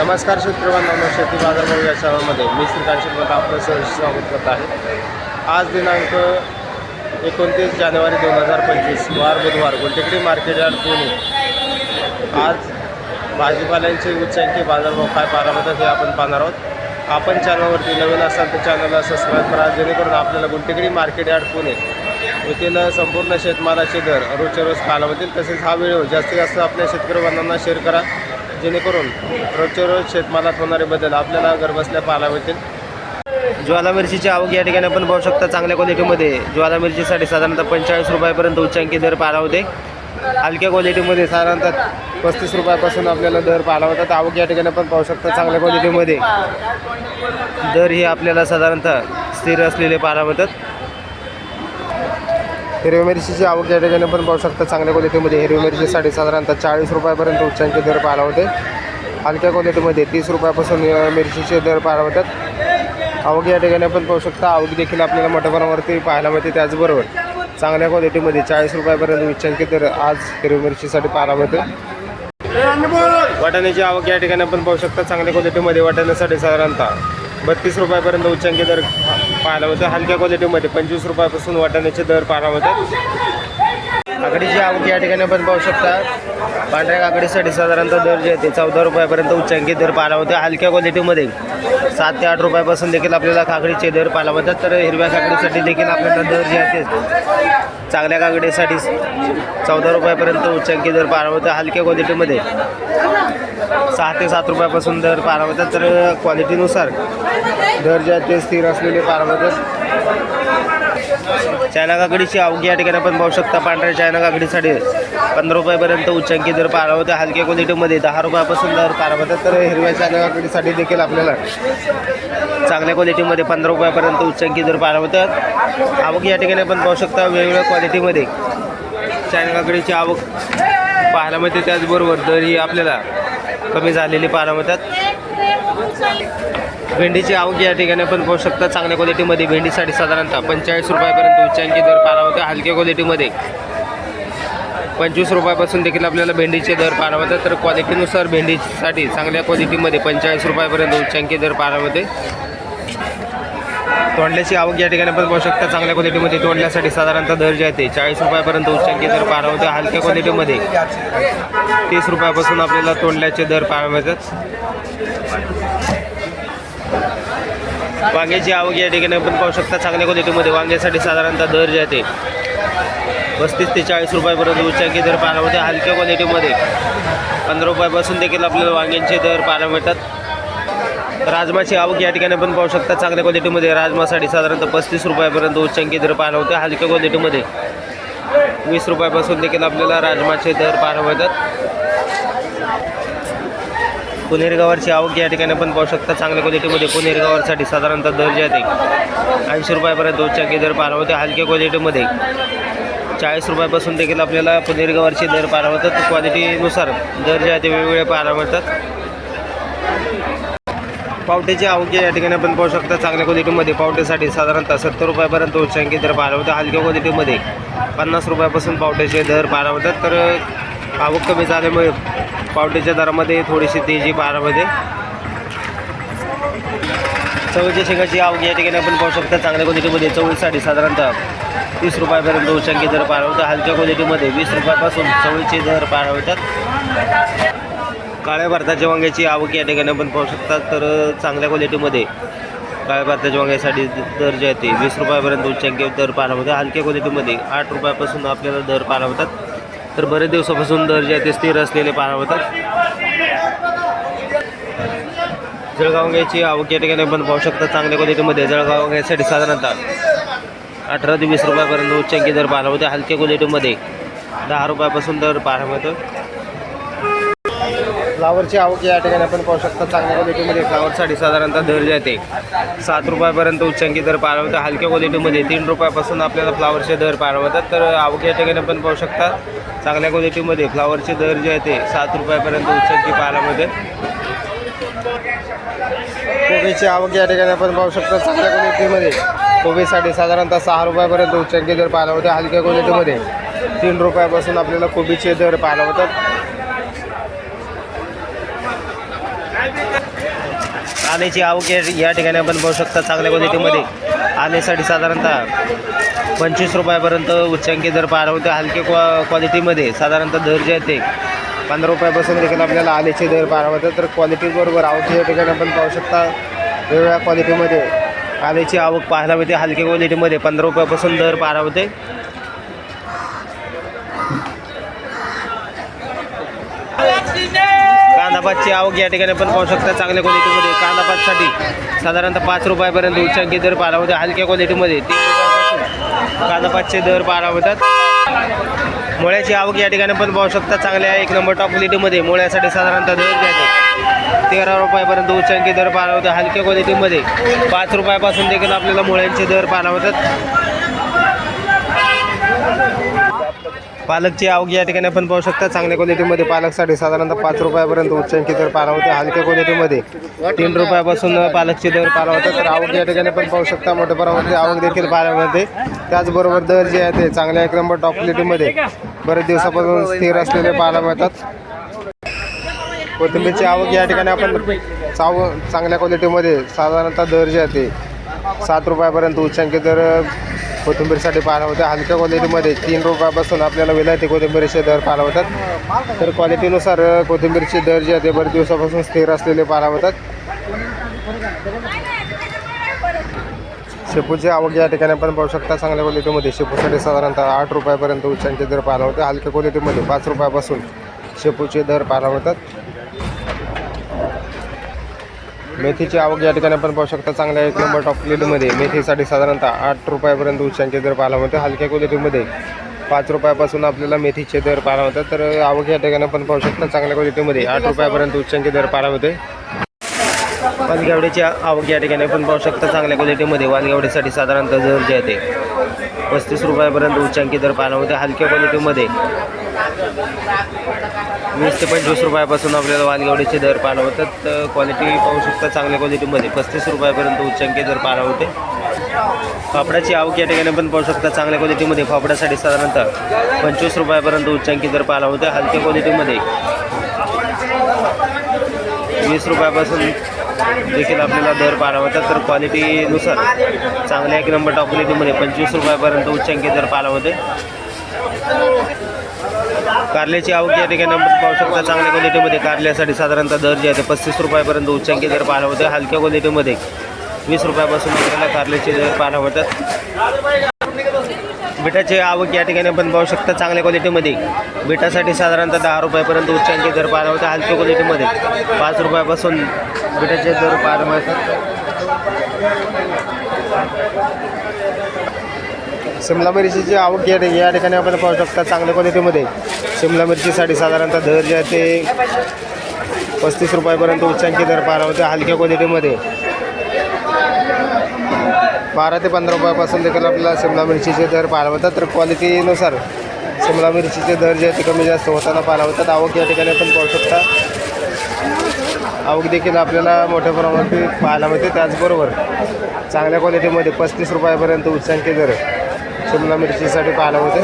नमस्कार शेतकरी बांधवांनो, शेती बाजारभाव या चॅनलमध्ये मी श्रीकांत शिरवत आपलं सहर्ष स्वागत करत आहे। आज दिनांक 29 जानेवारी 2025 वार बुधवार गुलटेकडी मार्केट यार्ड पुणे। आज भाजीपाल्यांचे उच्चांकी बाजारभाव काय पाहायला मिळतात हे आपण पाहणार आहोत। आपण चॅनलवरती नवीन असाल तर चॅनलला सबस्क्राईब करा, जेणेकरून आपल्याला गुलटेकडी मार्केट यार्ड पुणे येथील संपूर्ण शेतमालाचे दर रोजच्या रोज पाहायला मिळतील। तसेच हा व्हिडिओ जास्तीत जास्त आपल्या शेतकरी बांधवांना शेअर करा, जेणेकरून रोजच्या रोज शेतमालात होणारे बदल आपल्याला घरबसल्या पाहायला मिळतील। ज्वाला मिरचीची आवक या ठिकाणी आपण पाहू शकता। चांगल्या क्वालिटीमध्ये ज्वाला मिरचीसाठी साधारणतः 45 रुपयापर्यंत उच्चांकी दर पाहायला होते। हलक्या क्वालिटीमध्ये साधारणतः 35 रुपयापासून आपल्याला दर पाहायला होतात। आवक या ठिकाणी आपण पाहू शकता। चांगल्या क्वालिटीमध्ये दर ही आपल्याला साधारणतः स्थिर असलेले पाहायला मिळतात। हिरवी मिरचीची आवक या ठिकाणी पण पाहू शकता। चांगल्या क्वालिटीमध्ये हिरवी मिरचीसाठी साधारणतः 40 रुपयापर्यंत उच्चांकी दर पाहायला होते। हलक्या क्वालिटीमध्ये 30 रुपयापासून मिरचीचे दर पाहायला होतात। आवक या ठिकाणी पण पाहू शकता। आवक देखील आपल्याला मोठ्या प्रमाणावरती पाहायला मिळते। त्याचबरोबर चांगल्या क्वालिटीमध्ये 40 रुपयापर्यंत उच्चांकी दर आज हिरवी मिरचीसाठी पाहायला मिळते। वाटाण्याची आवक या ठिकाणी आपण पाहू शकता। चांगल्या क्वालिटीमध्ये वाटाण्यासाठी साधारणतः 32 रुपयापर्यंत उच्चांकी दर पाहायला होतं। हलक्या क्वालिटीमध्ये 25 रुपयापासून वाटाण्याचे दर पाहायला होतात। काकडीची आवक या ठिकाणी आपण पाहू शकता। पांढऱ्या काकडीसाठी साधारणतः दर जे आहे ते 14 रुपयापर्यंत उच्चांकी दर पाहायला होते। हलक्या क्वालिटीमध्ये 7 ते 8 रुपयापासून देखील आपल्याला काकडीचे दर पाहायला होतात। तर हिरव्या काकडीसाठी देखील आपल्याला दर जे आहे ते चांगल्या काकडीसाठी 14 रुपयापर्यंत उच्चांकी दर पाहायला होतं। हलक्या क्वालिटीमध्ये 6 ते 7 रुपयापासून दर पाहायला होतात। तर क्वालिटीनुसार दर जे आहेत ते स्थिर असलेले पाहायला होतात। चायना काकडीची आवक या ठिकाणी आपण पाहू शकता। पांढऱ्या चायना काकडीसाठी 15 रुपयापर्यंत उच्चांकी दर पाहायला होते। हलक्या क्वालिटीमध्ये 10 रुपयापासून दर पाहायला होतात। तर हिरव्या चायना काकडीसाठी देखील आपल्याला चांगल्या क्वालिटीमध्ये 15 रुपयापर्यंत उच्चांकी दर पाहायला होतात। आवक या ठिकाणी आपण पाहू शकता। वेगवेगळ्या क्वालिटीमध्ये चायना काकडीची आवक पाहायला मिळते। त्याचबरोबर दर ही आपल्याला कमी झालेली पाहायला मिळतात। भेंडीची आवक या ठिकाणी आपण पाहू शकता। चांगल्या क्वालिटीमध्ये भेंडीसाठी साधारणतः 45 रुपयापर्यंत उच्चांकी दर पाहायला होते। हलक्या क्वालिटीमध्ये 25 रुपयापासून देखील आपल्याला भेंडीचे दर पाहायला होतात। तर क्वालिटीनुसार भेंडीसाठी चांगल्या क्वालिटीमध्ये 45 रुपयापर्यंत उच्चांकी दर पाहायला होते। तोंडल्याची आवक या ठिकाणी आपण पाहू शकता। चांगल्या क्वालिटीमध्ये तोंडल्यासाठी साधारणतः दर जे आहे ते 40 रुपयापर्यंत उच्चांकी दर पाहायला होते। हलक्या क्वालिटीमध्ये 30 रुपयापासून आपल्याला तोंडल्याचे दर पाहायला मिळतात। वांग्याची आवक या ठिकाणी आपण पाहू शकता। चांगल्या क्वालिटीमध्ये वांग्यासाठी साधारणतः दर जे आहे ते 35 ते 40 रुपयापर्यंत उच्चांकी दर पाहायला होते। हलक्या क्वालिटीमध्ये 15 रुपयापासून देखील आपल्याला वांग्यांचे दर पाहायला मिळतात। राजमाची आवक या ठिकाणी आपण पाहू शकता। चांगल्या क्वालिटीमध्ये राजमासाठी साधारणतः 35 रुपयापर्यंत उच्चांकी दर पाहायला होते। हलक्या क्वालिटीमध्ये 20 रुपयापासून देखील आपल्याला राजमाचे दर पाहायला मिळतात। पुणेर गवारची आवक या ठिकाणी आपण पाहू शकता। चांगल्या क्वालिटीमध्ये पुणेर गवारसाठी साधारणतः दर जे आहे ते 80 रुपयापर्यंत उच्चांकी दर पाहायला होते। हलक्या क्वालिटीमध्ये 40 रुपयापासून देखील आपल्याला पुणेर गवारचे दर पाहायला होतात। क्वालिटीनुसार दर जे आहे ते वेगवेगळे पाहायला मिळतात। पावट्याची आवक या ठिकाणी आपण पाहू शकता। चांगल्या क्वालिटीमध्ये पावट्यासाठी साधारणतः 70 रुपयापर्यंत उच्चांकी दर पाहायला होते। हलक्या क्वालिटीमध्ये 50 रुपयापासून पावट्याचे दर पाहायला होतात। तर आवक कमी झाल्यामुळे पावट्याच्या दरामध्ये थोडीशी तेजी पाहायला मिळते। चवळीच्या शेंगाची आवक या ठिकाणी आपण पाहू शकता। चांगल्या क्वालिटीमध्ये चवळीसाठी साधारणतः 30 रुपयापर्यंत उच्चांकी दर पाहायला होता। हलक्या क्वालिटीमध्ये 20 रुपयापासून चवळीचे दर पाहायला होतात। काळ्या भारताच्या वांग्याची आवक या ठिकाणी आपण पाहू शकता। तर चांगल्या क्वालिटीमध्ये काळ्या भारताच्या वांग्यासाठी दर जे आहे ते 20 रुपयापर्यंत उच्चांकी दर पाहायला होते। हलक्या क्वालिटीमध्ये 8 रुपयापासून आपल्याला दर पाहायला होतात। तर बरेच दिवसापासून दर जे आहे ते स्थिर असलेले पाहायला होतात। जळगाव वांग्याची आवक या ठिकाणी आपण पाहू शकता। चांगल्या क्वालिटीमध्ये जळगाव वांग्यासाठी साधारणतः 18 ते 20 रुपयापर्यंत उच्चांकी दर पाहायला होते। हलक्या क्वालिटीमध्ये 10 रुपयापासून दर पाहायला मिळतो। फ्लावरची आवक या ठिकाणी आपण पाहू शकता। चांगल्या क्वालिटीमध्ये फ्लावरसाठी साधारणतः दर जे आहे ते 7 रुपयापर्यंत उच्चांकी दर पाहायला होता। हलक्या क्वालिटीमध्ये 3 रुपयापासून आपल्याला फ्लावरचे दर पाहायला होतात। तर आवक या ठिकाणी आपण पाहू शकता। चांगल्या क्वालिटीमध्ये फ्लावरचे दर जे आहे ते 7 रुपयापर्यंत उच्चांकी पाहायला मिळते। कोबीची आवक या ठिकाणी आपण पाहू शकता। चांगल्या क्वालिटीमध्ये कोबीसाठी साधारणतः 6 रुपयापर्यंत उच्चांकी दर पाहायला होते। हलक्या क्वालिटीमध्ये 3 रुपयापासून आपल्याला कोबीचे दर पाहायला होतात। आल्याची आवक या ठिकाणी आपण पाहू शकता चांगल्या क्वालिटीमध्ये. आल्यासाठी साधारणतः 25 रुपयापर्यंत उच्चांकी दर पाहायला होते. हलके क्वालिटीमध्ये साधारणतः दर जे आहेत ते 15 रुपयापासून देखील आपल्याला आल्याचे दर पाहायला होते. तर क्वालिटीबरोबर आवक या ठिकाणी आपण पाहू शकता वेगवेगळ्या क्वालिटीमध्ये आल्याची आवक पाहायला मिळते. हलके क्वालिटीमध्ये 15 रुपयापासून दर पाहायला होते. कांदापातची आवक या ठिकाणी आपण पाहू शकता चांगल्या क्वालिटीमध्ये. कांदापातसाठी साधारणतः 5 रुपयापर्यंत उच्चांकी दर पाहायला होते. हलक्या क्वालिटीमध्ये 3 रुपयापासून कांदापातचे दर पाहायला होतात. मुळ्याची आवक या ठिकाणी पण पाहू शकता चांगल्या 1 नंबर टॉप क्वालिटीमध्ये. मुळ्यासाठी साधारणतः दर द्यायचे 13 रुपयापर्यंत उच्चांकी दर पाहायला होते. हलक्या क्वालिटीमध्ये 5 रुपयापासून देखील आपल्याला मुळ्यांचे दर पाहायला होतात. पालकची आवक या ठिकाणी आपण पाहू शकता चांगल्या क्वालिटीमध्ये. पालकसाठी साधारणतः 5 रुपयापर्यंत उच्चांकी दर पाहायला होते. हलक्या क्वालिटीमध्ये 3 रुपयापासून पालकचे दर पाहायला होतात. तर आवक या ठिकाणी पण पाहू शकता मोठ्या प्रमाणामध्ये आवक देखील पाहायला मिळते. त्याचबरोबर दर जे आहे ते चांगल्या 1 नंबर टॉप क्वालिटीमध्ये बरेच दिवसापासून स्थिर असलेले पाहायला मिळतात. कोथिंबीरची आवक या ठिकाणी आपण चांगल्या क्वालिटीमध्ये साधारणतः दर जे आहे ते 7 रुपयापर्यंत उच्चांकी दर कोथिंबीरसाठी पाहायला होते. हलक्या क्वालिटीमध्ये 3 रुपयापासून आपल्याला विलायती कोथिंबीरचे दर पाहायला होतात. तर क्वालिटीनुसार कोथिंबीरचे दर जे आहे ते बरेच दिवसापासून स्थिर असलेले पाहायला होतात. शेपूची आवक या ठिकाणी आपण पाहू शकता चांगल्या क्वालिटीमध्ये. शेपूसाठी साधारणतः 8 रुपयापर्यंत उच्चांकी दर पाहायला होते. हलक्या क्वालिटीमध्ये 5 रुपयापासून शेपूचे दर पाहायला होतात. मेथीची आवक या ठिकाणी आपण पाहू शकता चांगल्या 1 नंबर टॉप क्वालिटीमध्ये. मेथीसाठी साधारणतः 8 रुपयापर्यंत उच्चांकी दर पाहायला होते. हलक्या क्वालिटीमध्ये 5 रुपयापासून आपल्याला मेथीचे दर पाहायला होतात. तर आवक या ठिकाणी आपण पाहू शकता चांगल्या क्वालिटीमध्ये 8 रुपयापर्यंत उच्चांकी दर पाहायला होते. वालगेवड्याची आवक या ठिकाणी आपण पाहू शकता चांगल्या क्वालिटीमध्ये. वालगेवड्यासाठी साधारणतः दर जे आहे ते 35 रुपयापर्यंत उच्चांकी दर पाहायला होते. हलक्या क्वालिटीमध्ये 20 ते 25 रुपयापासून आपल्याला वालगेवड्याचे दर पाहायला होतात. तर क्वालिटी पाहू शकता चांगल्या क्वालिटीमध्ये 35 रुपयापर्यंत उच्चांकी दर पाहायला होते. फाफडाची आवक या ठिकाणी आपण पाहू शकता चांगल्या क्वालिटीमध्ये. फाफड्यासाठी साधारणतः 25 रुपयापर्यंत उच्चांकी दर पाहायला होते. हलक्या क्वालिटीमध्ये 20 रुपयापासून देखील आपल्याला दर पाहायला होतात. तर क्वालिटीनुसार चांगल्या 1 नंबर टॉप क्वालिटीमध्ये 25 रुपयापर्यंत उच्चांकी दर पाहायला होते. कारल्याची आवक या ठिकाणी आपण पाहू शकता चांगल्या क्वालिटीमध्ये. कारल्यासाठी साधारणतः दर जे आहे ते 35 रुपयापर्यंत उच्चांकी दर पाहायला होते. हलक्या क्वालिटीमध्ये 20 रुपयापासून आपल्याला कारल्याचे दर पाहायला होतात. बिटाची आवक या ठिकाणी आपण पाहू शकता चांगल्या क्वालिटीमध्ये. बिटासाठी साधारणतः 10 रुपयापर्यंत उच्चांकी दर पाहायला होते. हलक्या क्वालिटीमध्ये 5 रुपयापासून बिटाचे दर पाहायला मिळतात. शिमला मिरचीची आवक या ठिकाणी आपण पाहू शकता चांगल्या क्वालिटीमध्ये. शिमला मिरचीसाठी साधारणतः दर जे आहे ते 35 रुपयापर्यंत उच्चांकी दर पाहायला होते. हलक्या क्वालिटीमध्ये 12 ते 15 रुपयापासून देखील आपल्याला शिमला मिरचीचे दर पाहायला होतात. तर क्वालिटीनुसार शिमला मिरचीचे दर जे आहे ते कमी जास्त होताना पाहायला होतात. आवक या ठिकाणी आपण पाहू शकता आवक देखील आपल्याला मोठ्या प्रमाणात पाहायला मिळते. त्याचबरोबर चांगल्या क्वालिटीमध्ये 35 रुपयापर्यंत उच्चांकी दर शिमला मिरचीसाठी पाहायला होते.